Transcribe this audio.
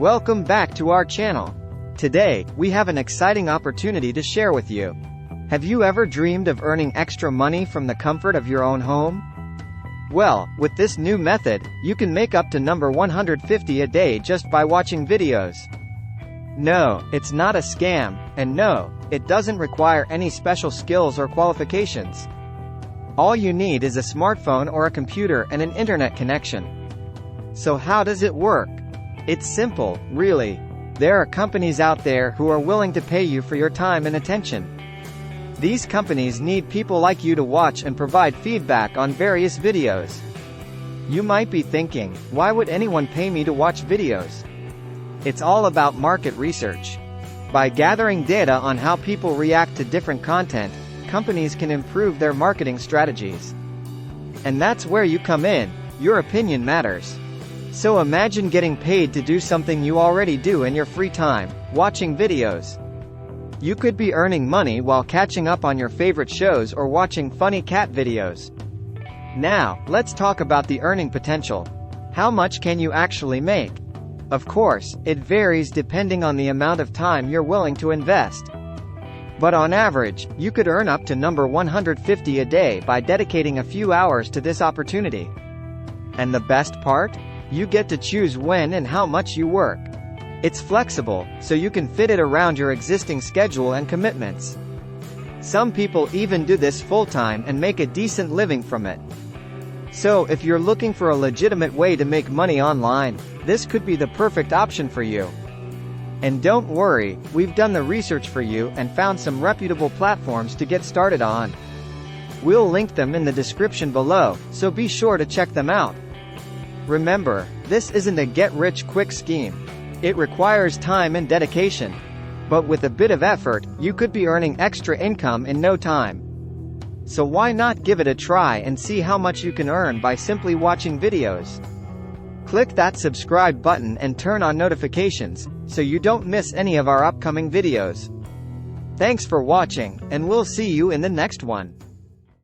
Welcome back to our channel. Today, we have an exciting opportunity to share with you. Have you ever dreamed of earning extra money from the comfort of your own home? Well, with this new method, you can make up to number 150 a day just by watching videos. No, it's not a scam, and no, it doesn't require any special skills or qualifications. All you need is a smartphone or a computer and an internet connection. So how does it work? It's simple, really. There are companies out there who are willing to pay you for your time and attention. These companies need people like you to watch and provide feedback on various videos. You might be thinking, why would anyone pay me to watch videos? It's all about market research. By gathering data on how people react to different content, companies can improve their marketing strategies. And that's where you come in. Your opinion matters. So imagine getting paid to do something you already do in your free time, watching videos. You could be earning money while catching up on your favorite shows or watching funny cat videos. Now, let's talk about the earning potential. How much can you actually make? Of course, it varies depending on the amount of time you're willing to invest. But on average, you could earn up to number 150 a day by dedicating a few hours to this opportunity. And the best part? You get to choose when and how much you work. It's flexible, so you can fit it around your existing schedule and commitments. Some people even do this full-time and make a decent living from it. So if you're looking for a legitimate way to make money online, this could be the perfect option for you. And don't worry, we've done the research for you and found some reputable platforms to get started on. We'll link them in the description below, so be sure to check them out. Remember, this isn't a get-rich-quick scheme. It requires time and dedication. But with a bit of effort, you could be earning extra income in no time. So why not give it a try and see how much you can earn by simply watching videos? Click that subscribe button and turn on notifications, so you don't miss any of our upcoming videos. Thanks for watching, and we'll see you in the next one.